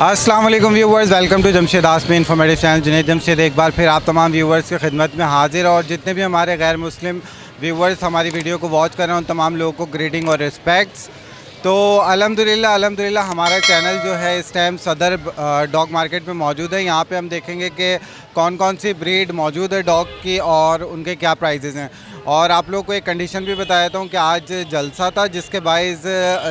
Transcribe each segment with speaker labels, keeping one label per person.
Speaker 1: अस्सलाम वालेकुम viewers, welcome to Jamshed Asmi informative channel. Junaid Jamshed एक बार फिर आप तमाम व्यूवर्स की खिदमत में हाजिर, और जितने भी हमारे गैर मुस्लिम व्यूवर्स हमारी वीडियो को वॉच कर रहे हैं उन तमाम लोगों को ग्रीटिंग और रिस्पेक्ट्स। तो अल्हम्दुलिल्लाह हमारा चैनल जो है इस टाइम सदर डॉग मार्केट में मौजूद है। यहाँ पे हम देखेंगे कि कौन कौन सी ब्रीड मौजूद है डॉग की और उनके क्या प्राइजेज़ हैं। और आप लोग को एक कंडीशन भी बता देता हूँ कि आज जलसा था जिसके बाइस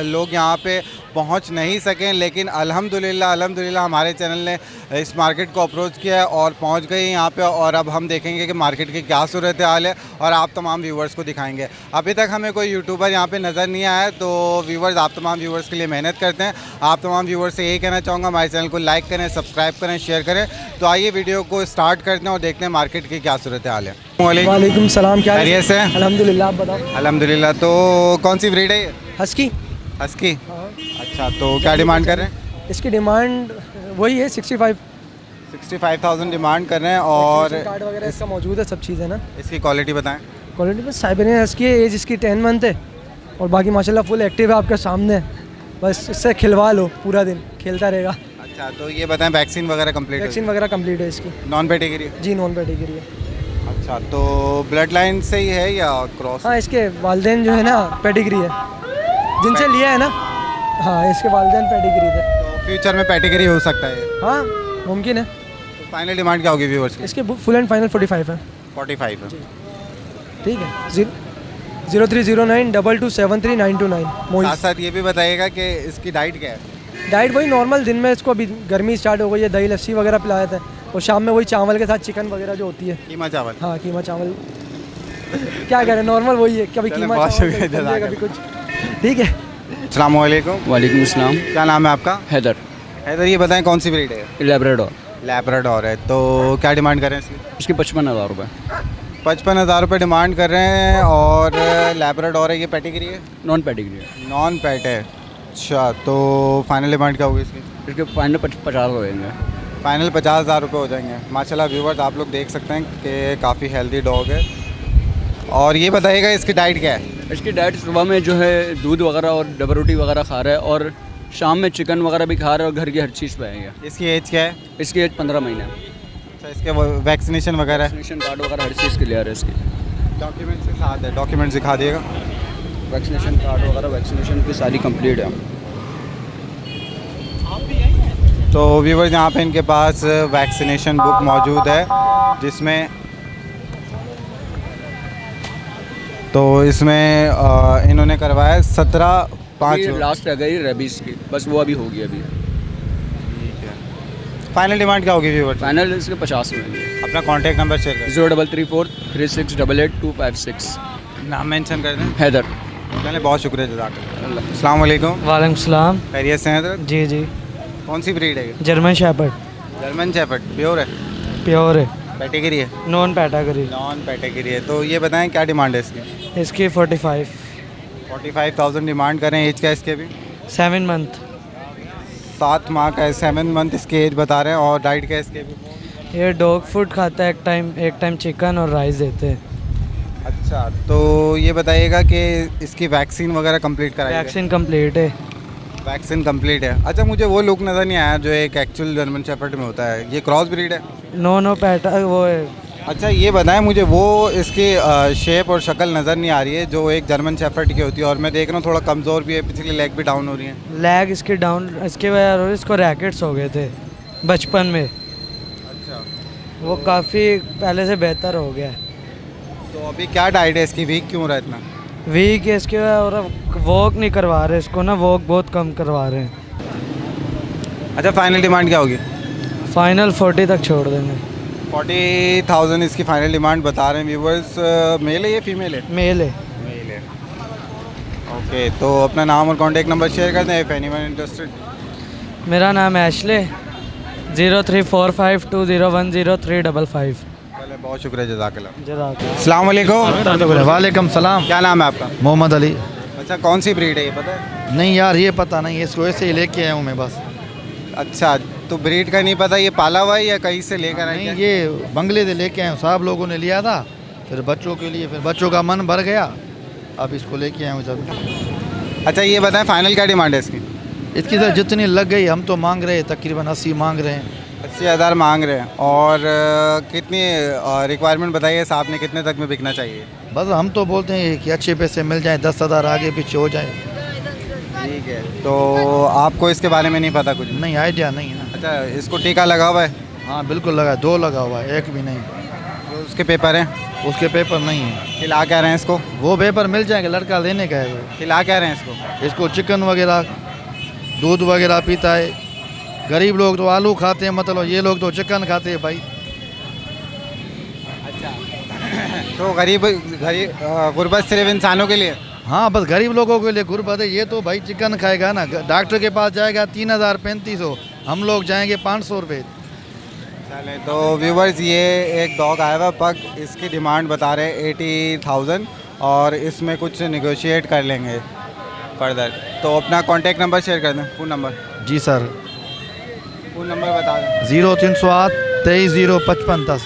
Speaker 1: लोग यहाँ पे पहुँच नहीं सकें, लेकिन अल्हम्दुलिल्लाह हमारे चैनल ने इस मार्केट को अप्रोच किया है और पहुँच गए यहाँ पे। और अब हम देखेंगे कि मार्केट की क्या सूरत हाल है और आप तमाम व्यूवर्स को दिखाएंगे। अभी तक हमें कोई यूट्यूबर यहाँ पे नज़र नहीं आया है, तो व्यूवर्स आप तमाम व्यूवर्स के लिए मेहनत करते हैं। आप तमाम व्यूवर्स से यही कहना चाहूँगा, हमारे चैनल को लाइक करें, सब्सक्राइब करें, शेयर करें। तो आइए वीडियो को स्टार्ट करते हैं और देखते हैं मार्केट की क्या सूरत हाल है।
Speaker 2: वालेकुम सलाम, क्या
Speaker 1: खैरियत से?
Speaker 2: अल्हम्दुलिल्लाह, आप बताओ।
Speaker 1: अल्हम्दुलिल्लाह। तो कौन सी ब्रीड है ये?
Speaker 2: हस्की।
Speaker 1: हस्की, अच्छा। तो क्या डिमांड कर रहे हैं?
Speaker 2: इसकी डिमांड वही है
Speaker 1: 65,000 डिमांड कर रहे हैं। और
Speaker 2: कार्ड वगैरह इसका मौजूद है, सब चीज़ें ना।
Speaker 1: इसकी क्वालिटी बताएं।
Speaker 2: क्वालिटी में साइबेरियन हस्की है, एज इसकी 10 मंथ है और बाकी माशाल्लाह फुल एक्टिव है आपके सामने। बस इससे खिलवा लो, पूरा दिन खेलता रहेगा।
Speaker 1: अच्छा, तो ये बताएं वैक्सीन वगैरह कंप्लीट?
Speaker 2: वैक्सीन वगैरह कंप्लीट है इसकी।
Speaker 1: Non pedigree?
Speaker 2: जी नॉन पेडिग्री है।
Speaker 1: अच्छा, तो ब्लड लाइन से ही है या क्रॉस?
Speaker 2: हाँ, इसके वालिदैन जो है ना पेडिग्री है, जिनसे लिया है ना। हाँ, इसके वालिदैन पेडिग्री थे।
Speaker 1: तो फ्यूचर में पेडिग्री हो सकता है?
Speaker 2: हाँ, मुमकिन है।
Speaker 1: तो फाइनल डिमांड क्या होगी व्यूअर्स की?
Speaker 2: इसके फुल एंड फाइनल 45 है।
Speaker 1: 45 है,
Speaker 2: ठीक है। 0309227392
Speaker 1: साथ साथ ये भी बताइएगा कि इसकी डाइट क्या है?
Speaker 2: डाइट वही नॉर्मल, दिन में इसको अभी गर्मी स्टार्ट हो गई है, दही लस्सी वगैरह पिलाया था, और शाम में वही चावल के साथ चिकन वगैरह जो होती है।
Speaker 1: कीमा चावल?
Speaker 2: हाँ, कीमा चावल। क्या करें, नॉर्मल वही है, कभी कीमा चावल कभी कुछ। ठीक है।
Speaker 1: अस्सलाम वालेकुम।
Speaker 3: वालेकुम अस्सलाम।
Speaker 1: क्या नाम है आपका?
Speaker 3: हैदर।
Speaker 1: हैदर, ये बताएं कौन सी ब्रीड है?
Speaker 3: लैब्राडोर।
Speaker 1: लैब्राडोर है। तो क्या डिमांड कर रहे हैं इसकी?
Speaker 3: इसके 55,000 रुपये।
Speaker 1: 55,000 रुपये डिमांड कर रहे हैं। और लैब्राडोर है, ये पेडिग्री है?
Speaker 3: नॉन पेडिग्री है।
Speaker 1: नॉन पेट है। अच्छा, तो फाइनल डिमांड क्या होगी इसकी?
Speaker 3: इसके फाइनल 50 हो जाएंगे।
Speaker 1: फाइनल 50,000 रुपये हो जाएंगे। माशाल्लाह व्यूवर्स, आप लोग देख सकते हैं कि काफ़ी हेल्दी डॉग है। और ये बताइएगा इसकी डाइट क्या है?
Speaker 3: इसकी डाइट सुबह में जो है दूध वगैरह और डबल रोटी वगैरह खा रहा है, और शाम में चिकन वगैरह भी खा रहा है, और घर की हर चीज़ पे है।
Speaker 1: इसकी एज क्या है?
Speaker 3: इसकी एज 15 महीने।
Speaker 1: अच्छा, इसके वैक्सीनेशन वगैरह?
Speaker 3: वैक्सीनेशन कार्ड वगैरह हर चीज़ क्लियर है इसकी।
Speaker 1: डॉक्यूमेंट्स के साथ है? डॉक्यूमेंट्स दिखा दिएगा।
Speaker 3: वैक्सीनेशन कार्ड वगैरह वैक्सीनेशन की सारी कंप्लीट है।
Speaker 1: तो व्यूवर्स, यहाँ पे इनके पास वैक्सीनेशन बुक मौजूद है, जिसमें इन्होंने करवाया 17/5।
Speaker 3: लास्ट रह गई रेबीज़ की, बस वो अभी होगी अभी।
Speaker 1: ठीक है। फाइनल डिमांड क्या होगी व्यूवर्स?
Speaker 3: फाइनल इसके 50 में।
Speaker 1: अपना कॉन्टैक्ट नंबर शेयर करें।
Speaker 3: 033436888256।
Speaker 1: नाम मेंशन कर दें।
Speaker 3: हैदर।
Speaker 1: चलिए, बहुत शुक्रिया, जज़ाकल्लाह। अस्सलाम वालेकुम।
Speaker 2: वालेकुम सलाम।
Speaker 1: खैरियत से हैं हैदर?
Speaker 2: जी जी।
Speaker 1: कौन सी ब्रीड है?
Speaker 2: German shepherd.
Speaker 1: German shepherd pure है?
Speaker 2: प्योर है।
Speaker 1: पेडिग्री है?
Speaker 2: Non pedigree.
Speaker 1: नॉन पेडिग्री है। तो ये बताएं क्या डिमांड है इसकी?
Speaker 2: इसकी 45।
Speaker 1: 45,000 डिमांड करें। एज क्या है इसके अभी?
Speaker 2: 7 मंथ।
Speaker 1: 7 माह का है। 7 मंथ इसकी एज बता रहे हैं। और डाइट क्या है इसके अभी?
Speaker 2: ये डॉग फूड खाता है, एक टाइम चिकन और राइस देते हैं।
Speaker 1: अच्छा, तो ये बताइएगा कि इसकी वैक्सीन वगैरह कंप्लीट कराई?
Speaker 2: वैक्सीन कंप्लीट है।
Speaker 1: वैक्सीन कंप्लीट है। अच्छा, मुझे वो लुक नज़र नहीं आया जो एक एक्चुअल जर्मन शेपर्ड में होता है। ये क्रॉस ब्रीड है?
Speaker 2: नो पैटा वो है।
Speaker 1: अच्छा, ये बताएं मुझे, वो इसकी शेप और शक्ल नज़र नहीं आ रही है जो एक जर्मन शेपर्ड की होती है। और मैं देख रहा हूँ थोड़ा कमज़ोर भी है, पिछली लेग भी डाउन हो रही है।
Speaker 2: लेग इसकी डाउन, इसके वजह और इसको रैकेट्स हो गए थे बचपन में।
Speaker 1: अच्छा,
Speaker 2: वो काफ़ी पहले से बेहतर हो गया है।
Speaker 1: तो अभी क्या डाइट है इसकी? वीक क्यों रहा है इतना?
Speaker 2: वीक है इसके वजह, और वॉक नहीं करवा रहे इसको ना, वॉक बहुत कम करवा रहे हैं।
Speaker 1: अच्छा, फाइनल डिमांड क्या होगी?
Speaker 2: फाइनल 40 तक छोड़ देंगे।
Speaker 1: 40,000 इसकी फाइनल डिमांड बता रहे हैं व्यूवर्स। मेल है या फीमेल है?
Speaker 2: मेल है।
Speaker 1: मेल है। ओके, तो अपना नाम और कॉन्टैक्ट नंबर शेयर कर दें इफ एनीवन इंटरेस्टेड।
Speaker 2: मेरा नाम है एशले। 034520103555।
Speaker 1: चले, बहुत शुक्रिया, जज़ाकल्लाह।
Speaker 2: जज़ाकल्लाह।
Speaker 1: अस्सलाम वालेकुम।
Speaker 4: वालेकुम सलाम।
Speaker 1: क्या नाम है आपका?
Speaker 4: मोहम्मद अली।
Speaker 1: अच्छा, कौन सी ब्रीड है ये पता है?
Speaker 4: नहीं यार, ये पता नहीं, इसको ऐसे ही लेके आया हूँ मैं बस।
Speaker 1: अच्छा, तो ब्रीड का नहीं पता, ये पाला हुआ है या कहीं से लेकर आए?
Speaker 4: नहीं, ये बंगले से लेके आए हूँ, साहब लोगों ने लिया था, फिर बच्चों के लिए, फिर बच्चों का मन भर गया, अब इसको लेके आया हूँ जब।
Speaker 1: अच्छा, ये बताएं फाइनल क्या डिमांड है इसकी?
Speaker 4: इसकी तो जितनी लग गई, हम तो मांग रहे हैं तकरीबन 80 मांग रहे हैं।
Speaker 1: 80,000 मांग रहे हैं। और कितनी रिक्वायरमेंट बताइए, साहब ने कितने तक में बिकना चाहिए?
Speaker 4: बस हम तो बोलते हैं कि अच्छे पैसे मिल जाएं, 10,000 आगे पीछे हो जाए।
Speaker 1: ठीक है, तो आपको इसके बारे में नहीं पता कुछ?
Speaker 4: नहीं, आइडिया नहीं है ना।
Speaker 1: अच्छा, इसको टीका लगा हुआ है?
Speaker 4: हाँ बिल्कुल लगा, 2 लगा हुआ है, 1 भी नहीं।
Speaker 1: तो उसके पेपर हैं?
Speaker 4: उसके पेपर नहीं है।
Speaker 1: खिला क्या रहे हैं इसको?
Speaker 4: वो पेपर मिल जाएंगे, लड़का लेने का है वो।
Speaker 1: खिला क्या रहे हैं इसको?
Speaker 4: इसको चिकन वगैरह, दूध वगैरह पीता है। गरीब लोग तो आलू खाते हैं, मतलब ये लोग तो चिकन खाते हैं भाई।
Speaker 1: तो गरीब गुर्बत सिर्फ इंसानों के लिए?
Speaker 4: हाँ बस गरीब लोगों के लिए गुर्बत है। ये तो भाई चिकन खाएगा ना, डॉक्टर के पास जाएगा 3,000-3,500, हम लोग जाएंगे 500 रुपये।
Speaker 1: चले, तो व्यूवर्स ये एक डॉग आया हुआ पग, इसकी डिमांड बता रहे हैं 80,000 और इसमें कुछ निगोशिएट कर लेंगे फर्दर। तो अपना कॉन्टैक्ट नंबर शेयर कर दें, फ़ोन नंबर।
Speaker 4: जी सर,
Speaker 1: फ़ोन नंबर बता दें।
Speaker 4: 0308 23 10।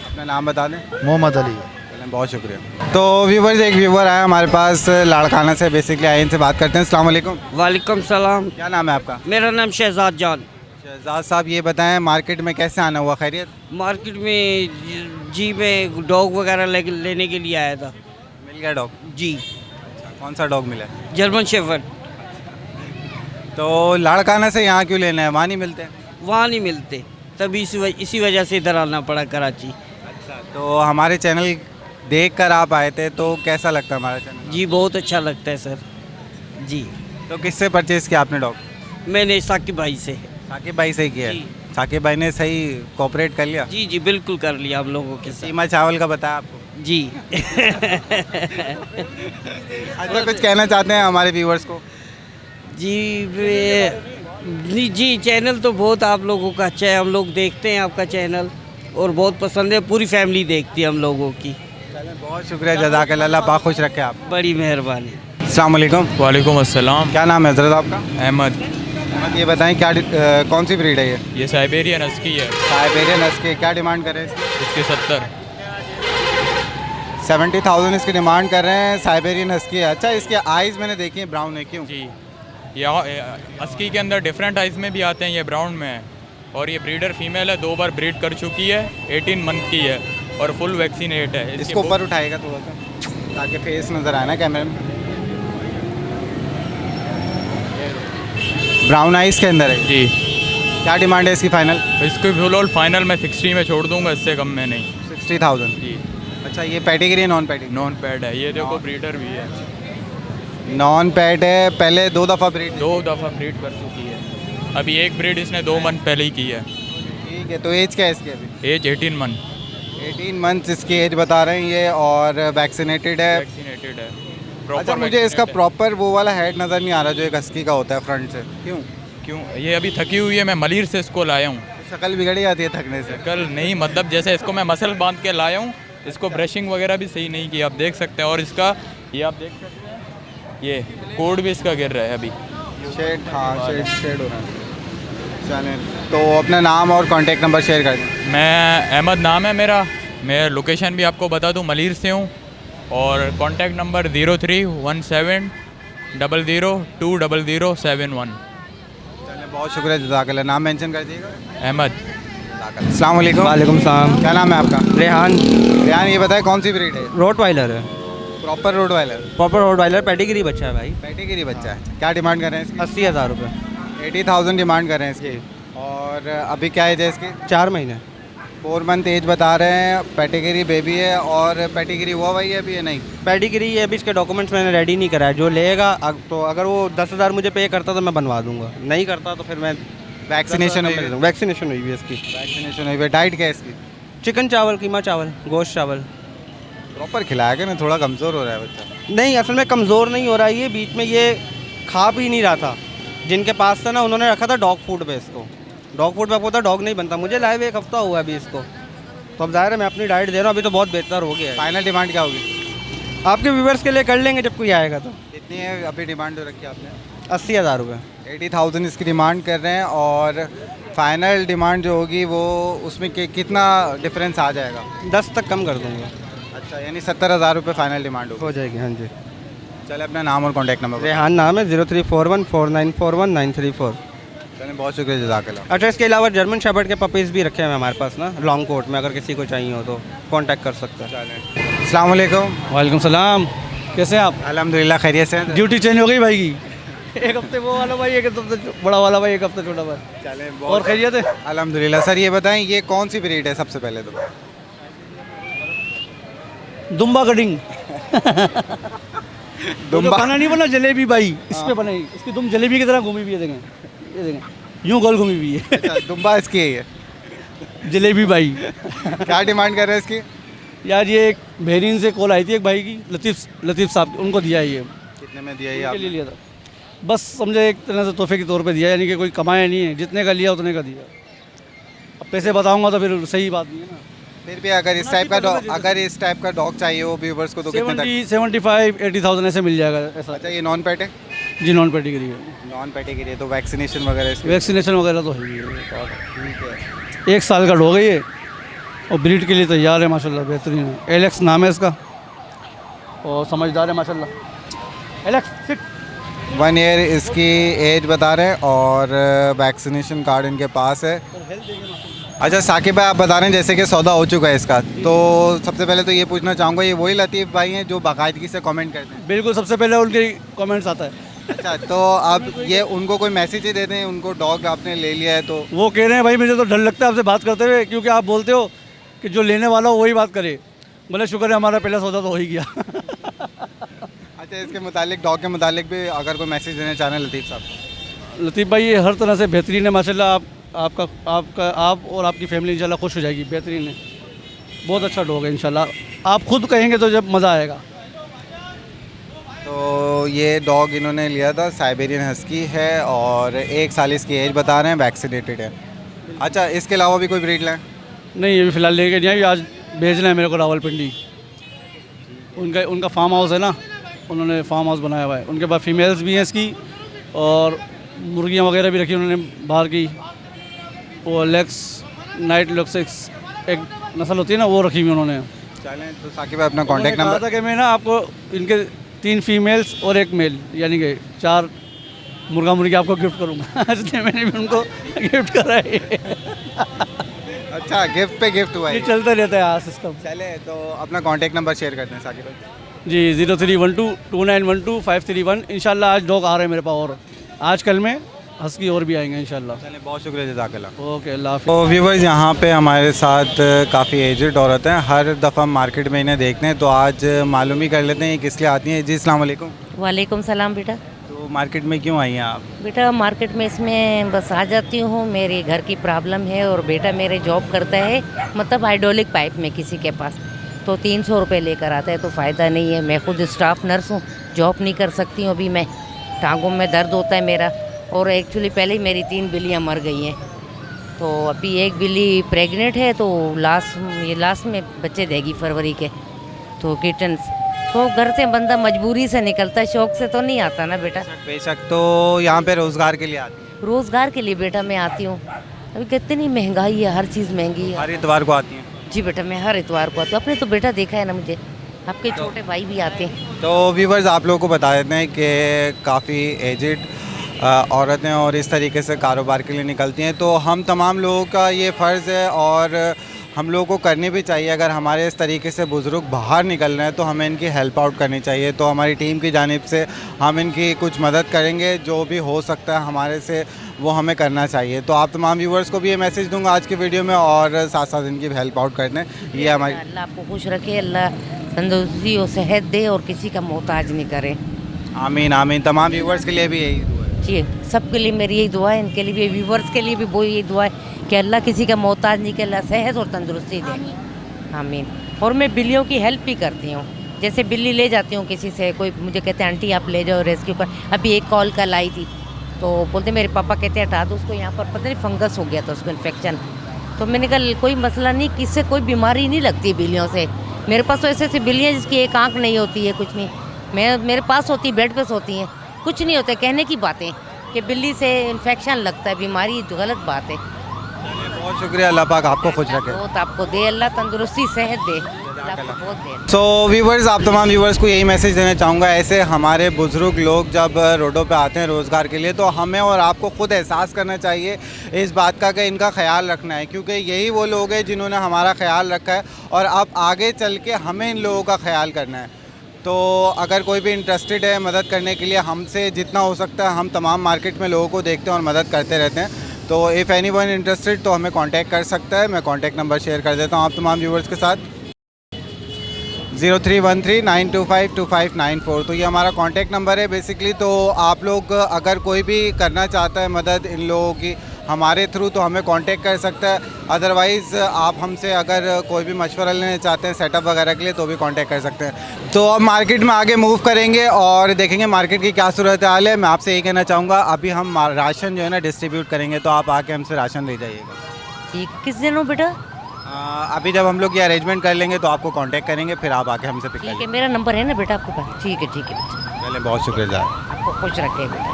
Speaker 1: अपना नाम बता दें।
Speaker 4: मोहम्मद अली।
Speaker 1: चलें, बहुत शुक्रिया। तो व्यूवर्स एक व्यूवर आया हमारे पास लाड़काना से, बेसिकली आए, इनसे बात करते हैं। अस्सलाम वालेकुम।
Speaker 5: वालेकुम सलाम।
Speaker 1: क्या नाम है आपका?
Speaker 5: मेरा नाम शहजाद जान।
Speaker 1: शहजाद साहब, ये बताएं मार्केट में कैसे आना हुआ? खैरियत?
Speaker 5: मार्केट में जी मैं डॉग वगैरह लेने के लिए आया था।
Speaker 1: मिल गया डॉग?
Speaker 5: जी।
Speaker 1: कौन सा डॉग मिला?
Speaker 5: German shepherd.
Speaker 1: तो लाड़काना से यहाँ क्यों लेना है, वहाँ नहीं मिलते?
Speaker 5: वहाँ नहीं मिलते, तभी इसी वजह से इधर आना पड़ा कराची।
Speaker 1: अच्छा, तो हमारे चैनल देख कर आप आए थे, तो कैसा लगता है हमारा चैनल?
Speaker 5: जी बहुत अच्छा लगता है सर। जी।
Speaker 1: तो किससे परचेज़ किया आपने डॉग?
Speaker 5: मैंने साकिब भाई से।
Speaker 1: साकिब भाई से ही किया?
Speaker 5: जी।
Speaker 1: साकिब भाई ने सही कोऑपरेट कर लिया?
Speaker 5: जी जी बिल्कुल कर लिया हम लोगों के साथ।
Speaker 1: सीमा चावल का बताया आपको?
Speaker 5: जी।
Speaker 1: अच्छा, कुछ कहना चाहते हैं हमारे व्यूवर्स को?
Speaker 5: जी चैनल तो बहुत आप लोगों का अच्छा है, हम लोग देखते हैं आपका चैनल और बहुत पसंद है, पूरी फैमिली देखती है हम लोगों की।
Speaker 1: बहुत शुक्रिया, जज़ाकल्लाह, अल्लाह पाक खुश रखे आप।
Speaker 5: बड़ी मेहरबानी।
Speaker 1: अस्सलाम वालेकुम।
Speaker 6: वालेकुम अस्सलाम।
Speaker 1: क्या नाम है हज़रत आपका?
Speaker 6: अहमद।
Speaker 1: अहमद, ये बताएं क्या कौन सी ब्रीड है ये?
Speaker 6: ये साइबेरियन हस्की है।
Speaker 1: Siberian husky. क्या डिमांड कर रहे हैं इसकी?
Speaker 6: इसके
Speaker 1: 70,000 इसकी डिमांड कर रहे हैं। साइबेरियन हस्की है। अच्छा, इसके आइज़ मैंने देखी हैं ब्राउन है, क्यों?
Speaker 6: जी, ये हस्की के अंदर डिफरेंट आइज में भी आते हैं, ये ब्राउन में है। और ये ब्रीडर फीमेल है, 2 बार ब्रीड कर चुकी है, 18 मंथ की है और फुल वैक्सीनेट है।
Speaker 1: इसको ऊपर उठाएगा थोड़ा सा ताकि फेस नज़र आए ना कैमरे में। ब्राउन आइज़ के अंदर है
Speaker 6: जी।
Speaker 1: क्या डिमांड है इसकी फाइनल?
Speaker 6: इसको फिलहाल फाइनल में 60 में छोड़ दूंगा, इससे कम में नहीं।
Speaker 1: 60,000।
Speaker 6: जी।
Speaker 1: अच्छा, ये पेडिग्री है नॉन पेडिग्री?
Speaker 6: नॉन पैड है ये, देखो ब्रीडर भी है।
Speaker 1: नॉन पैड है, पहले 2 दफ़ा ब्रीड?
Speaker 6: 2 दफ़ा ब्रीड कर चुकी है, अभी एक ब्रीड इसने 2 मंथ पहले ही की है।
Speaker 1: ठीक है, तो एज क्या है इसकी अभी?
Speaker 6: Age 18 month.
Speaker 1: 18 मंथ्स इसकी एज बता रहे हैं ये, और वैक्सीनेटेड है।
Speaker 6: वैक्सीनेटेड है।
Speaker 1: अच्छा, मुझे इसका प्रॉपर वो वाला हेड नज़र नहीं आ रहा जो एक हस्की का होता है फ्रंट से, क्यों?
Speaker 6: ये अभी थकी हुई है, मैं मलिर से इसको लाया हूँ।
Speaker 1: शक्ल बिगड़ ही जाती है थकने से।
Speaker 6: कल नहीं, मतलब जैसे इसको मैं मसल बांध के लाया हूँ, इसको ब्रशिंग वगैरह भी सही नहीं की, आप देख सकते हैं। और इसका ये आप देख सकते हैं, ये कोड भी इसका गिर रहा है अभी।
Speaker 1: शेड, हाँ शेड हो रहा है। चलें, तो अपना नाम और कांटेक्ट नंबर शेयर कर दें।
Speaker 6: मैं अहमद नाम है मेरा, मैं लोकेशन भी आपको बता दूँ, मलिर से हूँ। और कांटेक्ट नंबर 0317 002007
Speaker 1: चलें, बहुत शुक्रिया, जज़ाकल्लाह। नाम मेंशन कर दीजिएगा।
Speaker 6: अहमद।
Speaker 1: अस्सलाम वालेकुम।
Speaker 7: वालेकुम सलाम।
Speaker 1: क्या नाम है आपका?
Speaker 7: रेहान।
Speaker 1: रेहान, ये बताएं कौन सी ब्रीड है?
Speaker 7: रोटवाइलर है,
Speaker 1: प्रॉपर रोडवाइलर?
Speaker 7: प्रॉपर रोटवाइलर, पेडिग्री बच्चा है भाई।
Speaker 1: पेडिग्री बच्चा है। क्या डिमांड कर रहे हैं इसकी?
Speaker 7: 80,000 रुपये।
Speaker 1: 80,000 डिमांड कर रहे हैं इसकी। और अभी क्या एज है इसकी?
Speaker 7: 4 महीने।
Speaker 1: 4 मंथ एज बता रहे हैं। पेडिग्री बेबी है, और पेडिग्री हुआ वही है अभी या नहीं?
Speaker 7: पेडिग्री ये अभी इसके डॉक्यूमेंट्स मैंने रेडी नहीं कराया, जो लेगा तो अगर वो 10,000 मुझे पे करता तो मैं बनवा दूंगा, नहीं करता तो फिर मैं
Speaker 1: वैक्सीनेशन हुई?
Speaker 7: वैक्सीनेशन हुई है इसकी।
Speaker 1: वैक्सीनेशन हुई है। डाइट क्या है इसकी?
Speaker 7: चिकन चावल, कीमा चावल, गोश्त चावल।
Speaker 1: प्रॉपर खिलाया क्या ना? थोड़ा कमज़ोर हो रहा है बच्चा।
Speaker 7: नहीं, असल में कमज़ोर नहीं हो रहा है ये, बीच में ये खा भी नहीं रहा था। जिनके पास था ना, उन्होंने रखा था डॉग फूड पे इसको। डॉग फूड पे आपको पता डॉग नहीं बनता, मुझे लाए हुए 1 हफ्ता हुआ है अभी इसको, तो अब ज़ाहिर है मैं अपनी डाइट दे रहा हूँ, अभी तो बहुत बेहतर हो गया है।
Speaker 1: फाइनल डिमांड क्या होगी?
Speaker 7: आपके व्यूवर्स के लिए कर लेंगे जब कोई आएगा तो।
Speaker 1: कितनी है अभी डिमांड जो रखी है आपने?
Speaker 7: 80,000 रुपये।
Speaker 1: 80,000 इसकी डिमांड कर रहे हैं। और फाइनल डिमांड जो होगी वो उसमें कितना डिफरेंस आ जाएगा?
Speaker 7: 10 तक कम कर दूँगा।
Speaker 1: अच्छा, यानी 70,000 रुपये फाइनल डिमांड होगी।
Speaker 7: हो जाएगी, हाँ जी।
Speaker 1: चले अपना नाम और कॉन्टैक्ट नंबर।
Speaker 7: रेहान नाम है, 03414941
Speaker 1: चलें, बहुत शुक्रिया, जज़ाकल्लाह।
Speaker 7: अच्छा, इसके अलावा जर्मन शेपर्ड के पपीज़ भी रखे हुए हैं हमारे पास ना, लॉन्ग कोट में, अगर किसी को चाहिए हो तो कांटेक्ट कर सकते हैं।
Speaker 1: अस्सलाम वालेकुम।
Speaker 3: वालेकुम सलाम, कैसे हैं आप?
Speaker 1: अल्हम्दुलिल्लाह खैरियत से हैं?
Speaker 3: ड्यूटी चेंज हो गई भाई की, एक हफ्ते वो वाला भाई, एक हफ्ते बड़ा वाला भाई, एक हफ्ते छोटा भाई।
Speaker 1: चलें,
Speaker 3: और खैरियत है?
Speaker 1: अल्हम्दुलिल्लाह। सर ये बताएं, ये कौन सी ब्रीड है सबसे पहले तो?
Speaker 3: दुम्बा कटिंग।
Speaker 1: दुम्बा
Speaker 3: खाना नहीं बना, जलेबी भाई इस पे बनाई, इसकी दुम जलेबी की तरह घूमी भी है, देखें ये देखें, यूं गोल घूमी भी है।
Speaker 1: अच्छा, दुम्बा इसकी है ये।
Speaker 3: जलेबी भाई।
Speaker 1: क्या डिमांड कर रहे हैं इसकी?
Speaker 3: यार ये एक बहरीन से कॉल आई थी एक भाई की, लतीफ़ साहब, उनको दिया है ये,
Speaker 1: कितने में दिया ये
Speaker 3: उनके लिए
Speaker 1: आप?
Speaker 3: लिया था, बस समझे एक तरह से तोहफे के तौर पे दिया, यानी कि कोई कमाया नहीं है, जितने का लिया उतने का दिया। अब पैसे बताऊंगा तो फिर सही बात नहीं है ना।
Speaker 1: फिर भी अगर इस टाइप का डॉग चाहिए हो व्यूवर्स को तो कितने तक?
Speaker 3: 75-80,000 ऐसे मिल जाएगा ऐसा।
Speaker 1: अच्छा, ये नॉन पेट है?
Speaker 3: जी नॉन पेडिग्री है,
Speaker 1: नॉन पेडिग्री तो वैक्सीनेशन वगैरह इसकी?
Speaker 3: वैक्सीनेशन वगैरह तो है ही है।
Speaker 1: ठीक है।
Speaker 3: 1 साल का डॉग है ये, और ब्रीड के लिए तैयार है माशाल्लाह, बेहतरीन है। एलेक्स नाम है इसका, और समझदार है माशाल्लाह। Alex sit.
Speaker 1: 1 ईयर इसकी एज बता रहे हैं और वैक्सीनेशन कार्ड इनके पास है। अच्छा साकिब भाई, आप बता रहे हैं जैसे कि सौदा हो चुका है इसका, तो सबसे पहले तो ये पूछना चाहूँगा, ये वही लतीफ़ भाई हैं जो बाकायदगी से कमेंट करते हैं?
Speaker 3: बिल्कुल, सबसे पहले उनके कमेंट्स आता है।
Speaker 1: अच्छा, तो आप ये उनको कोई मैसेज ही दे दें, उनको डॉग आपने ले लिया है तो?
Speaker 3: वो कह रहे हैं भाई मुझे तो डर लगता है आपसे बात करते हुए, क्योंकि आप बोलते हो कि जो लेने वाला हो वही बात करे। बोले शुक्र है हमारा पहला सौदा तो हो ही गया।
Speaker 1: अच्छा, इसके मुतालिक, डॉग के मुतालिक भी अगर कोई मैसेज देना चाह रहे हैं लतीफ़ साहब?
Speaker 3: लतीफ़ भाई ये हर तरह से बेहतरीन है माशाल्लाह, आप और आपकी फैमिली इंशाल्लाह खुश हो जाएगी, बेहतरीन है, बहुत अच्छा डॉग है इंशाल्लाह, आप खुद कहेंगे तो जब मज़ा आएगा।
Speaker 1: तो ये डॉग इन्होंने लिया था, साइबेरियन हस्की है और 1 साल इसकी एज बता रहे हैं, वैक्सीनेटेड है। अच्छा, इसके अलावा भी कोई ब्रीड लें?
Speaker 3: नहीं, ये भी फ़िलहाल लेके नहीं आई, आज भेजना है मेरे को रावलपिंडी, उनका फार्म हाउस है ना, उन्होंने फार्म हाउस बनाया हुआ है, उनके पास फीमेल्स भी हैं इसकी, और मुर्गियाँ वगैरह भी रखी उन्होंने बाहर की, वो लेक्स नाइट लॉक्सिक्स एक नस्ल होती है ना, वो रखी हुई उन्होंने।
Speaker 1: चलें, तो साकिब भाई अपना कॉन्टैक्ट नंबर।
Speaker 3: कहा था कि मैं ना आपको इनके 3 फीमेल्स और 1 मेल, यानी कि 4 मुर्गा मुर्गी आपको गिफ्ट करूँगा। इसलिए मैंने भी उनको गिफ्ट करा है।
Speaker 1: अच्छा, गिफ्ट पे गिफ्ट हुआ है
Speaker 3: ये चलता रहता है आज सिस्टम।
Speaker 1: चले, तो अपना कॉन्टैक्ट नंबर शेयर करते हैं साकिब भाई।
Speaker 3: जी 03122912 इंशाल्लाह आज डॉग आ रहे हैं मेरे पास, और आज कल में हस्की और भी आएंगे इंशाल्लाह।
Speaker 1: चलिए, बहुत शुक्रिया, जज़ाकल्लाह।
Speaker 3: ओके, अल्लाह हाफ़िज़।
Speaker 1: तो व्यूवर्स, यहाँ पे हमारे साथ काफ़ी एजड औरत हैं, हर दफ़ा मार्केट में इन्हें देखते हैं, तो आज मालूम ही कर लेते हैं ये किस लिए आती हैं। जी अस्सलाम वालेकुम।
Speaker 8: वालेकुम सलाम बेटा।
Speaker 1: तो मार्केट में क्यों आई हैं आप?
Speaker 8: बेटा मार्केट में इसमें बस आ जाती हूँ, मेरे घर की प्रॉब्लम है, और बेटा मेरे जॉब करता है, मतलब हाइड्रोलिक पाइप में किसी के पास, तो 300 रुपये लेकर आता है, तो फ़ायदा नहीं है। मैं खुद स्टाफ नर्स हूँ, जॉब नहीं कर सकती हूँ अभी मैं, टांगों में दर्द होता है मेरा, और एक्चुअली पहले ही मेरी 3 बिल्लियाँ मर गई हैं, तो अभी एक बिल्ली प्रेग्नेंट है, तो लास्ट में बच्चे देगी फरवरी के, तो किटन्स। तो घर से बंदा मजबूरी से निकलता है, शौक से तो नहीं आता ना बेटा।
Speaker 1: बेशक, तो यहाँ पे रोज़गार के लिए आती हैं?
Speaker 8: रोज़गार के लिए बेटा मैं आती हूँ, अभी कितनी महंगाई है, हर चीज़ महंगी है।
Speaker 1: हर इतवार को आती हैं?
Speaker 8: जी बेटा, मैं हर इतवार को आती हूँ, आपने तो बेटा देखा है ना मुझे, आपके छोटे भाई भी आते हैं।
Speaker 1: तो व्यूवर्स, आप लोगों को बता देते हैं कि काफ़ी एजड औरतें और इस तरीके से कारोबार के लिए निकलती हैं, तो हम तमाम लोगों का ये फ़र्ज़ है और हम लोगों को करनी भी चाहिए। अगर हमारे इस तरीके से बुज़ुर्ग बाहर निकल रहे हैं तो हमें इनकी हेल्प आउट करनी चाहिए। तो हमारी टीम की जानिब से हम इनकी कुछ मदद करेंगे, जो भी हो सकता है हमारे से वो हमें करना चाहिए। तो आप तमाम व्यूवर्स को भी ये मैसेज दूंगा आज की वीडियो में, और साथ साथ इनकी हेल्प आउट कर दें। ये हमारी,
Speaker 8: अल्लाह आपको खुश रखे, अल्लाह तंदुरुस्ती और सेहत दे, और किसी का मोहताज नहीं करे।
Speaker 1: आमीन आमीन। तमाम व्यूवर्स के लिए भी यही दुआ है।
Speaker 8: जी, सबके लिए मेरी यही दुआ है, इनके लिए भी, व्यूवर्स के लिए भी वो यही दुआ है कि अल्लाह किसी का मोहताज नहीं, कि अल्लाह सेहत और तंदुरुस्ती दे। आमीन। और मैं बिल्लियों की हेल्प भी करती हूँ, जैसे बिल्ली ले जाती हूँ किसी से, कोई मुझे कहते हैं आंटी आप ले जाओ रेस्क्यू कर। अभी एक कॉल कल आई थी, तो बोलते मेरे पापा कहते हैं हटा दो उसको, यहाँ पर पता नहीं फंगस हो गया था उसको, इन्फेक्शन। तो मैंने कहा कोई मसला नहीं, किससे कोई बीमारी नहीं लगती बिल्लियों से। मेरे पास तो ऐसे ऐसी बिल्लियाँ जिसकी एक आँख नहीं होती है, कुछ नहीं, मेरे पास होती, बेड पे सोती हैं, कुछ नहीं होता। कहने की बातें कि बिल्ली से इन्फेक्शन लगता है, बीमारी, गलत बात है।
Speaker 1: बहुत शुक्रिया, अल्लाह पाक आपको खुश रखे।
Speaker 8: बहुत आपको दे, अल्लाह तंदुरुस्ती सेहत दे, अल्लाह आपको बहुत दे।
Speaker 1: सो व्यूवर्स, आप तमाम व्यूवर्स को यही मैसेज देना चाहूँगा, ऐसे हमारे बुज़ुर्ग लोग जब रोडों पे आते हैं रोज़गार के लिए, तो हमें और आपको ख़ुद एहसास करना चाहिए इस बात का कि इनका ख्याल रखना है, क्योंकि यही वो लोग हैं जिन्होंने हमारा ख्याल रखा है और अब आगे चल के हमें इन लोगों का ख्याल करना है। तो अगर कोई भी इंटरेस्टेड है मदद करने के लिए, हमसे जितना हो सकता है हम तमाम मार्केट में लोगों को देखते हैं और मदद करते रहते हैं। तो इफ़ एनी वन इंटरेस्टेड तो हमें कांटेक्ट कर सकता है। मैं कांटेक्ट नंबर शेयर कर देता हूँ आप तमाम व्यूवर्स के साथ, 0313925259 तो ये हमारा कांटेक्ट नंबर है बेसिकली। तो आप लोग अगर कोई भी करना चाहता है मदद इन लोगों की हमारे थ्रू, तो हमें कांटेक्ट कर सकता है। अदरवाइज़ आप हमसे अगर कोई भी मशवरा लेना चाहते हैं सेटअप वगैरह के लिए, तो भी कांटेक्ट कर सकते हैं। तो अब मार्केट में आगे मूव करेंगे और देखेंगे मार्केट की क्या सूरत हाल है। मैं आपसे यही कहना चाहूँगा, अभी हम राशन जो है ना डिस्ट्रीब्यूट करेंगे, तो आप आके हमसे राशन ले जाइएगा।
Speaker 8: ठीक, किस दिन हो बेटा?
Speaker 1: अभी जब हम लोग ये अरेंजमेंट कर लेंगे तो आपको कांटेक्ट करेंगे, फिर आप आके हमसे पिक
Speaker 8: ठीक है,
Speaker 1: करिए।
Speaker 8: मेरा नंबर है ना बेटा आपके पास? ठीक है बेटा,
Speaker 1: पहले बहुत शुक्रिया।
Speaker 8: आपको खुश रखे बेटा।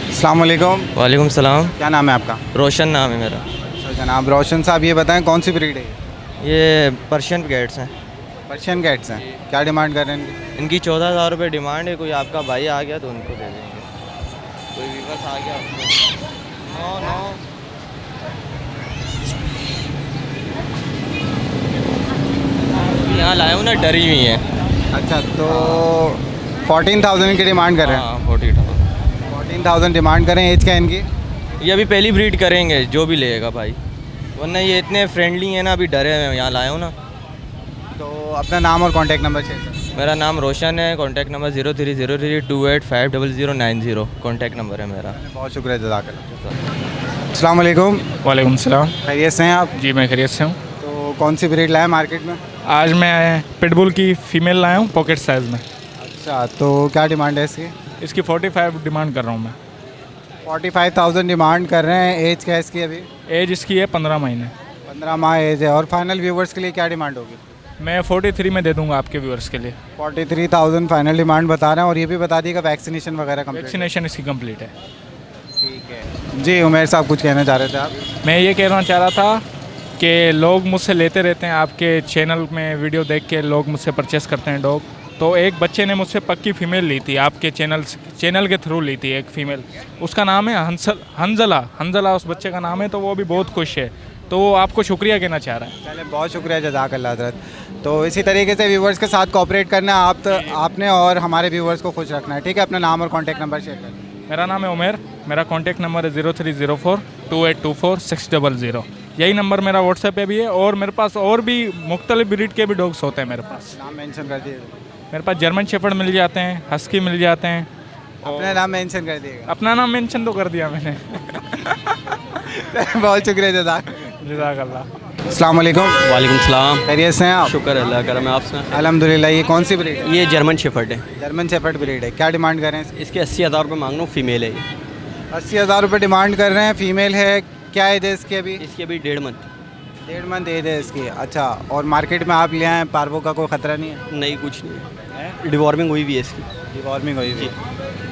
Speaker 1: अस्सलाम वालेकुम।
Speaker 9: वालेकुम सलाम।
Speaker 1: क्या नाम है आपका?
Speaker 9: रोशन नाम है मेरा।
Speaker 1: तो जनाब रोशन साहब, ये बताएं कौन सी ब्रीड है?
Speaker 9: ये पर्शियन कैट्स हैं।
Speaker 1: पर्शियन कैट्स हैं। क्या डिमांड कर रहे हैं इनकी?
Speaker 9: इनकी 14,000 रुपये डिमांड है। कोई आपका भाई आ गया तो उनको दे देंगे। कोई व्यूअर्स आ गया उसको। नो यहाँ लाया हूँ ना, डरी हुई है।
Speaker 1: अच्छा, तो 14,000 की डिमांड कर रहे हैं।
Speaker 9: हाँ 14,000
Speaker 1: डिमांड करें। एज क्या है इनकी?
Speaker 9: ये अभी पहली ब्रीड करेंगे जो भी लेगा भाई, वरना ये इतने फ्रेंडली हैं ना, अभी डरे हुए हैं। यहाँ लाया हूँ ना।
Speaker 1: तो अपना नाम और कांटेक्ट नंबर शेयर करें।
Speaker 9: मेरा नाम रोशन है। कॉन्टैक्ट नंबर 030328500090 कॉन्टैक्ट नंबर है मेरा।
Speaker 1: बहुत शुक्रिया, जज़ाकल्लाह। अस्सलाम वालेकुम।
Speaker 10: वालेकुम सलाम।
Speaker 1: खैरियत से हैं आप?
Speaker 10: जी मैं खैरियत से हूँ।
Speaker 1: तो कौन सी ब्रीड लाए मार्केट में?
Speaker 10: आज मैं पिटबुल की फ़ीमेल लाया हूँ पॉकेट साइज़ में।
Speaker 1: अच्छा, तो क्या डिमांड है इसकी?
Speaker 10: इसकी 45 डिमांड कर रहा हूँ मैं।
Speaker 1: 45,000 डिमांड कर रहे हैं। एज क्या है इसकी अभी?
Speaker 10: एज इसकी है 15 महीने।
Speaker 1: 15 माह एज है। और फाइनल व्यूवर्स के लिए क्या डिमांड होगी?
Speaker 10: मैं 43 में दे दूँगा आपके व्यूअर्स के लिए।
Speaker 1: 43,000 फाइनल डिमांड बता रहे हैं। और ये भी बता दिएगा वैक्सीनेशन वगैरह कंप्लीट?
Speaker 10: वैक्सीनेशन इसकी कंप्लीट है।
Speaker 1: ठीक है जी। उमेर साहब कुछ कहना चाह रहे थे आप?
Speaker 10: मैं ये कहना चाह रहा था कि लोग मुझसे लेते रहते हैं, आपके चैनल में वीडियो देख के लोग मुझसे परचेस करते हैं डॉग। तो एक बच्चे ने मुझसे पक्की फ़ीमेल ली थी, आपके चैनल के थ्रू ली थी एक फ़ीमेल। उसका नाम है हंजला उस बच्चे का नाम है। तो वो भी बहुत खुश है, तो वो आपको शुक्रिया कहना चाह रहा है।
Speaker 1: चले, बहुत शुक्रिया, जज़ाकल्लाह हज़रत। तो इसी तरीके से व्यूवर्स के साथ कोऑपरेट करना है आपने और हमारे व्यूवर्स को खुश रखना है। ठीक है, अपना नाम और कॉन्टैक्ट नंबर शेयर करें।
Speaker 10: मेरा नाम है उमेर। मेरा कॉन्टैक्ट नंबर है 03042824 यही नंबर मेरा व्हाट्सएप पे भी है। और मेरे पास और भी मुख्तलिफ ब्रीड के भी डॉग्स होते हैं मेरे पास।
Speaker 1: नाम मेंशन कर दिए।
Speaker 10: मेरे पास जर्मन शेफर्ड मिल जाते हैं, हस्की मिल जाते हैं।
Speaker 1: अपना नाम मेंशन कर दिएगा।
Speaker 10: अपना नाम मेंशन तो कर दिया मैंने।
Speaker 1: बहुत शुक्रिया,
Speaker 10: जज़ाकल्लाह।
Speaker 1: अस्सलाम वालेकुम।
Speaker 11: वालेकुम सलाम।
Speaker 1: खैरियत से हैं आप?
Speaker 11: शुक्र अल्लाह करम है आपसे।
Speaker 1: अल्हम्दुलिल्लाह। ये कौन सी ब्रीड है?
Speaker 11: ये जर्मन शेफर्ड है।
Speaker 1: जर्मन शेफर्ड ब्रीड है। क्या डिमांड कर रहे हैं?
Speaker 11: इसके 80,000 रुपये मांग रहा हूँ। फीमेल है ये।
Speaker 1: 80,000 रुपये डिमांड कर रहे हैं। फीमेल है। क्या एज है इसकी अभी?
Speaker 11: इसकी अभी 1.5 मंथ।
Speaker 1: 1.5 मंथ एज है इसकी। अच्छा, और मार्केट में आप ले आए, पार्वो का कोई ख़तरा नहीं है?
Speaker 11: नहीं, कुछ नहीं है। डिवॉर्मिंग हुई भी है इसकी।
Speaker 1: डिवॉर्मिंग हुई भी?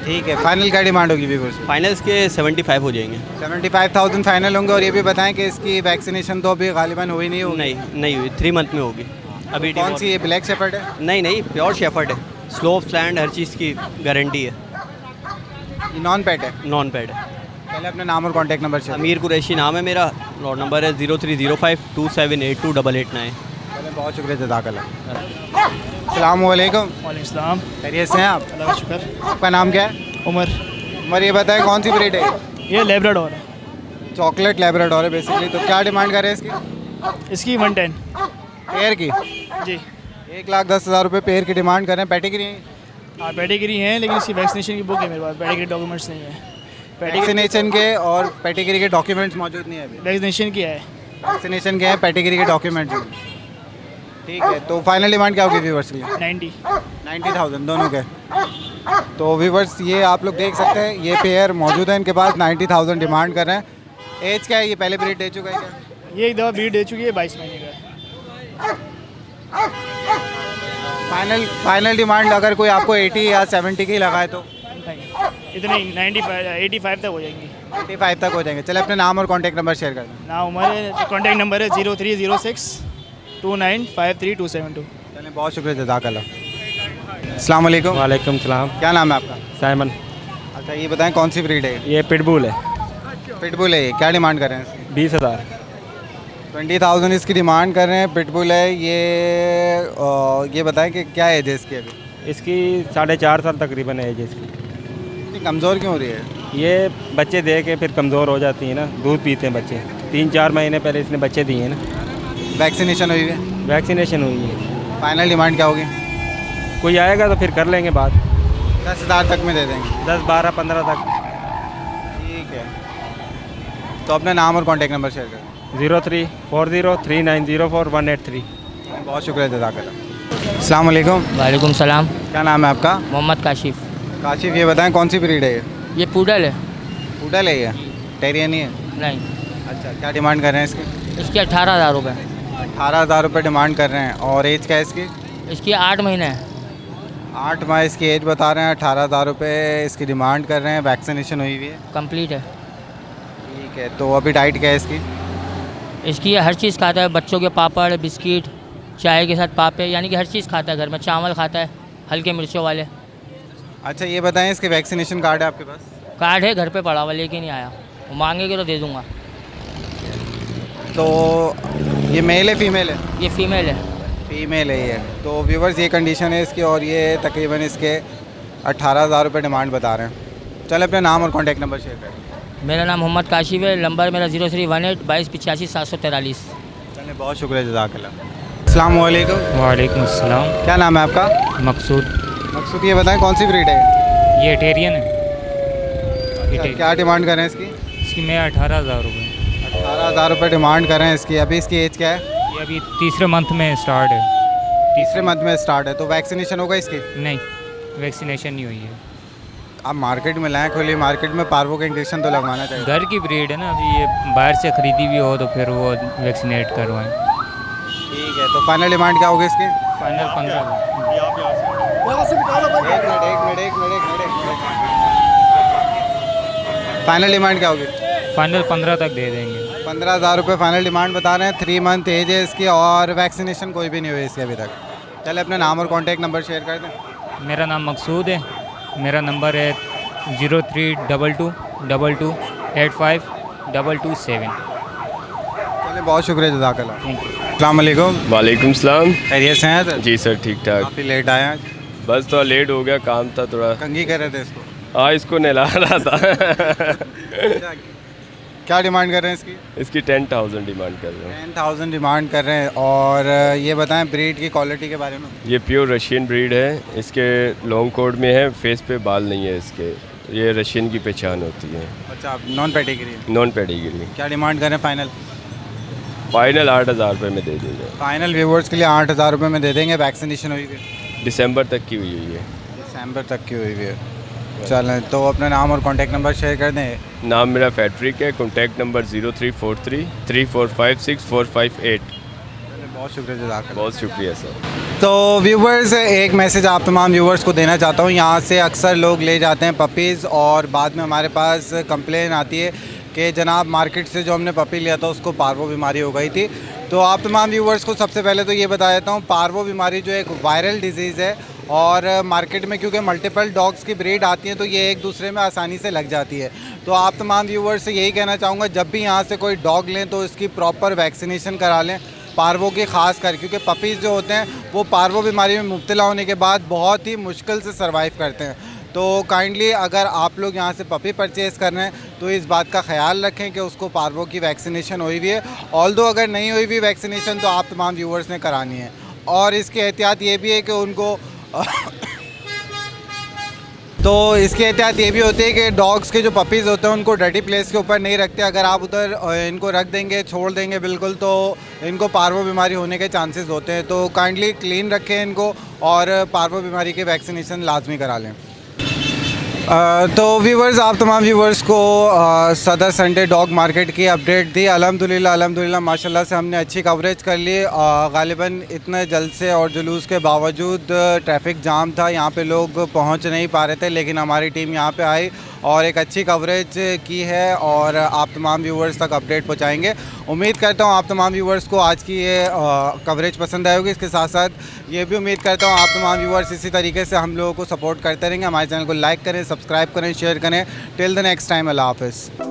Speaker 1: ठीक है। फाइनल क्या डिमांड होगी व्यूअर्स?
Speaker 11: फाइनल के 75 हो जाएंगे।
Speaker 1: 75,000 फाइनल होंगे। और ये भी बताएं कि इसकी वैक्सीनेशन तो अभी गालिबन हुई नहीं होगी?
Speaker 11: नहीं हुई। 3 मंथ में होगी अभी।
Speaker 1: कौन सी? ये ब्लैक शेफर्ड है?
Speaker 11: नहीं, प्योर शेफर्ड है। स्लोप स्लैंड हर चीज़ की गारंटी है।
Speaker 1: ये नॉन पेट है?
Speaker 11: नॉन पेड है।
Speaker 1: पहले अपना नाम और कॉन्टैक्ट नंबर शेयर।
Speaker 11: अमीर कुरैशी नाम है मेरा। और नंबर है 030527828889।
Speaker 1: बहुत शुक्रिया, जज़ाकल्लाह। अस्सलाम वालेकुम।
Speaker 2: वालेकुम सलाम।
Speaker 1: खैरियत से हैं आप?
Speaker 2: अल्लाह का शुक्र।
Speaker 1: आपका नाम क्या है?
Speaker 2: उमर।
Speaker 1: उमर, ये बताएं कौन सी ब्रीड है?
Speaker 2: ये लेब्राडोर है।
Speaker 1: चॉकलेट लेब्राडोर है बेसिकली। तो क्या डिमांड कर रहे हैं इसकी?
Speaker 2: इसकी 110
Speaker 1: पेयर की?
Speaker 2: जी।
Speaker 1: 1,10,000 रुपये पेयर की डिमांड कर रहे हैं। पेडिग्री?
Speaker 2: हाँ पेडिग्री है, लेकिन इसकी वैक्सीनेशन की बुक है मेरे पास। पेडिग्री डॉक्यूमेंट्स नहीं है।
Speaker 1: वैक्सीनेशन के और पेडिग्री के डॉक्यूमेंट्स मौजूद नहीं है अभी?
Speaker 2: वैक्सीनेशन किया है।
Speaker 1: वैक्सीनेशन के हैं, पेडिग्री के डॉक्यूमेंट्स। ठीक है। तो फाइनल डिमांड क्या होगी व्यूवर्स के लिए? 90,000 दोनों के। तो व्यूवर्स ये आप लोग देख सकते हैं, ये पेयर मौजूद है इनके पास। 90,000 डिमांड कर रहे हैं। एज क्या है? ये पहले ब्रीड दे चुका है क्या?
Speaker 2: ये एक दफ़ा ब्रीड दे चुकी है, 22 महीने का है।
Speaker 1: फाइनल डिमांड अगर कोई आपको 80 या 70 की लगाए तो?
Speaker 2: नहीं, इतने 85 तक हो जाएंगी।
Speaker 1: 85 तक हो जाएंगे। चले, अपने नाम और कॉन्टैक्ट नंबर शेयर कर दें।
Speaker 2: ना हमारे कॉन्टैक्ट नंबर है 03062953 272।
Speaker 1: बहुत शुक्रिया, जज़ाकल्लाह। अस्सलाम वालेकुम।
Speaker 12: वालेकुम सलाम।
Speaker 1: क्या नाम है आपका?
Speaker 12: साइमन।
Speaker 1: अच्छा, ये बताएं कौन सी ब्रीड है?
Speaker 12: ये पिटबुल है।
Speaker 1: पिटबुल है। ये क्या डिमांड कर रहे हैं इसकी?
Speaker 12: 20,000।
Speaker 1: 20,000 इसकी डिमांड कर रहे हैं। पिटबुल है ये बताएं कि क्या एज है इसकी अभी?
Speaker 12: इसकी 4.5 साल तकरीबन एज है इसकी।
Speaker 1: इतनी कमज़ोर क्यों हो रही है?
Speaker 12: ये बच्चे दे के फिर कमज़ोर हो जाती हैं ना, दूध पीते हैं बच्चे। 3-4 महीने पहले इसने बच्चे दिए हैं ना।
Speaker 1: वैक्सीनेशन हुई है?
Speaker 12: वैक्सीनेशन हुई है।
Speaker 1: फाइनल डिमांड क्या होगी?
Speaker 12: कोई आएगा तो फिर कर लेंगे बात।
Speaker 1: 10,000 तक में दे देंगे।
Speaker 12: 10, 12, 15 तक।
Speaker 1: ठीक है, तो अपना नाम और कॉन्टैक्ट नंबर शेयर करें।
Speaker 12: 03403904 183।
Speaker 1: बहुत शुक्रिया, जज़ाकल्लाह। अस्सलाम वालेकुम।
Speaker 13: वालेकुम सलाम।
Speaker 1: क्या नाम है आपका?
Speaker 13: मोहम्मद काशिफ।
Speaker 1: काशिफ, ये बताएं कौन सी ब्रीड है ये?
Speaker 13: ये पूडल है।
Speaker 1: पूडल है ये? टेरियन ही है?
Speaker 13: नहीं।
Speaker 1: अच्छा, क्या डिमांड कर रहे हैं इसकी?
Speaker 13: इसके 18,000 रुपये।
Speaker 1: 18,000 रुपये डिमांड कर रहे हैं। और एज क्या है इसकी?
Speaker 13: इसकी 8 महीने है।
Speaker 1: 8 माह इसकी एज बता रहे हैं। 18,000 रुपये इसकी डिमांड कर रहे हैं। वैक्सीनेशन हुई हुई है?
Speaker 13: कंप्लीट है।
Speaker 1: ठीक है, तो अभी डाइट क्या है इसकी?
Speaker 13: इसकी हर चीज़ खाता है, बच्चों के पापड़, बिस्किट, चाय के साथ पापे, यानी कि हर चीज़ खाता है। घर में चावल खाता है, हल्के मिर्चों वाले।
Speaker 1: अच्छा, ये बताएं इसके वैक्सीनेशन कार्ड है आपके पास?
Speaker 13: कार्ड है घर पे पड़ा हुआ, लेके नहीं आया। वो मांगेंगे तो दे दूँगा।
Speaker 1: तो ये मेल है फीमेल है?
Speaker 13: ये फीमेल है।
Speaker 1: फीमेल है ये। तो व्यूवर्स, ये कंडीशन है इसकी और ये तकरीबन इसके 18,000 रुपये डिमांड बता रहे हैं। चल अपना नाम और कॉन्टैक्ट नंबर शेयर करें।
Speaker 13: मेरा नाम मोहम्मद काशिफ है। नंबर मेरा 0318 2285 743।
Speaker 1: चलिए, बहुत शुक्रिया, जज़ाकल्लाह। अस्सलाम वालेकुम।
Speaker 14: वालेकुम अस्सलाम।
Speaker 1: क्या नाम है आपका?
Speaker 14: मकसूद।
Speaker 1: मकसूद, ये बताएं कौन सी ब्रीड है?
Speaker 14: ये टेरियन है।
Speaker 1: अच्छा, क्या डिमांड कर रहे हैं इसकी?
Speaker 14: इसकी मैं 18,000 रुपये।
Speaker 1: 18,000 रुपये डिमांड कर रहे हैं इसकी। अभी इसकी एज क्या है?
Speaker 14: ये अभी तीसरे मंथ में स्टार्ट है।
Speaker 1: तीसरे मंथ में स्टार्ट है। तो वैक्सीनेशन होगा इसकी?
Speaker 14: नहीं, वैक्सीनेशन नहीं हुई है।
Speaker 1: आप मार्केट में लाएँ, खुली मार्केट में पार्वो का इंजेक्शन तो लगवाना चाहिए।
Speaker 14: घर की ब्रीड है ना, अभी ये बाहर से ख़रीदी भी हो तो फिर वो वैक्सीनेट करवाएं।
Speaker 1: ठीक है, तो फाइनल डिमांड क्या होगी इसकी?
Speaker 14: फाइनल 15।
Speaker 1: एक मिनट। फाइनल डिमांड क्या होगी?
Speaker 14: फाइनल 15 तक दे देंगे।
Speaker 1: 15,000 रुपये फाइनल डिमांड बता रहे हैं। 3 मंथ एज है इसकी और वैक्सीनेशन कोई भी नहीं हुई इसकी अभी तक। चले अपना नाम और कॉन्टैक्ट नंबर शेयर कर दें।
Speaker 14: मेरा नाम मकसूद है। मेरा नंबर है 032222852227।
Speaker 1: चलिए, बहुत शुक्रिया, जज़ाकल्लाह। अस्सलाम वालेकुम।
Speaker 15: वालेकुम सलाम।
Speaker 1: खैरियत से हैं सर?
Speaker 15: जी सर, ठीक ठाक।
Speaker 1: काफ़ी लेट आए आज?
Speaker 15: बस थोड़ा लेट हो गया, काम था थोड़ा।
Speaker 1: कंघी कर रहे थे इसको?
Speaker 15: हाँ, इसको नहला रहा था।
Speaker 1: क्या डिमांड कर रहे हैं इसकी?
Speaker 15: इसकी 10,000 डिमांड कर रहे हैं।
Speaker 1: 10,000 डिमांड कर रहे हैं। और ये बताएं ब्रीड की क्वालिटी के बारे में।
Speaker 15: ये प्योर रशियन ब्रीड है। इसके लॉन्ग कोट में है, फेस पे बाल नहीं है इसके। ये रशियन की पहचान होती है।
Speaker 1: अच्छा, नॉन पेडिग्री?
Speaker 15: Non pedigree.
Speaker 1: क्या डिमांड कर रहे हैं फाइनल?
Speaker 15: फाइनल 8,000 रुपये में दे देंगे।
Speaker 1: फाइनल व्यूवर्स के लिए 8,000 रुपये में दे देंगे। वैक्सीनेशन हुई है?
Speaker 15: दिसंबर तक की हुई है।
Speaker 1: दिसंबर तक की हुई है। चलें, तो अपना नाम और कॉन्टैक्ट नंबर शेयर कर दें।
Speaker 15: नाम मेरा फैट्रिक है। कॉन्टैक्ट नंबर 0343345645
Speaker 1: बहुत शुक्रिया, जज़ाकल्लाह।
Speaker 15: बहुत शुक्रिया सर।
Speaker 1: तो व्यूवर्स, एक मैसेज आप तमाम व्यूवर्स को देना चाहता हूँ। यहाँ से अक्सर लोग ले जाते हैं पपीज़ और बाद में हमारे पास कंप्लेन आती है कि जनाब मार्केट से जो हमने पपी लिया था उसको पार्वो बीमारी हो गई थी। तो आप तमाम व्यूवर्स को सबसे पहले तो ये बता देता हूँ, पार्वो बीमारी जो एक वायरल डिजीज़ है और मार्केट में क्योंकि मल्टीपल डॉग्स की ब्रीड आती हैं तो ये एक दूसरे में आसानी से लग जाती है। तो आप तमाम व्यूवर्स से यही कहना चाहूँगा, जब भी यहाँ से कोई डॉग लें तो इसकी प्रॉपर वैक्सीनेशन करा लें, पार्वो की ख़ास कर, क्योंकि पपीज़ जो होते हैं वो पार्वो बीमारी में मुब्तला होने के बाद बहुत ही मुश्किल से सर्वाइव करते हैं। तो काइंडली अगर आप लोग यहाँ से पपी परचेज़ कर रहे हैं तो इस बात का ख्याल रखें कि उसको पार्वो की वैक्सीनेशन हुई हुई है। ऑल्दो अगर नहीं हुई हुई वैक्सीनेशन तो आप तमाम व्यूवर्स ने करानी है। और इसकी एहतियात ये भी है कि उनको तो इसकी एहतियात ये भी होती है कि डॉग्स के जो पपीज़ होते हैं उनको डर्टी प्लेस के ऊपर नहीं रखते। अगर आप उधर इनको रख देंगे, छोड़ देंगे बिल्कुल, तो इनको पार्वो बीमारी होने के चांसेस होते हैं। तो काइंडली क्लीन रखें इनको और पार्वो बीमारी के वैक्सीनेशन लाजमी करा लें। तो व्यूवर्स, आप तमाम व्यूवर्स को सदर संडे डॉग मार्केट की अपडेट दी। अल्हम्दुलिल्लाह माशाल्लाह से हमने अच्छी कवरेज कर ली। गालिबन इतने जलसे और जुलूस के बावजूद ट्रैफिक जाम था, यहाँ पे लोग पहुँच नहीं पा रहे थे, लेकिन हमारी टीम यहाँ पे आई और एक अच्छी कवरेज की है और आप तमाम व्यूवर्स तक अपडेट पहुँचाएँगे। उम्मीद करता हूँ आप तमाम व्यूवर्स को आज की ये कवरेज पसंद आएगी। इसके साथ साथ ये भी उम्मीद करता हूँ आप तमाम व्यूवर्स इसी तरीके से हम लोगों को सपोर्ट करते रहेंगे। हमारे चैनल को लाइक करें, सब्सक्राइब करें, शेयर करें। टिल द नेक्स्ट टाइम, अल्लाह हाफ़िज़।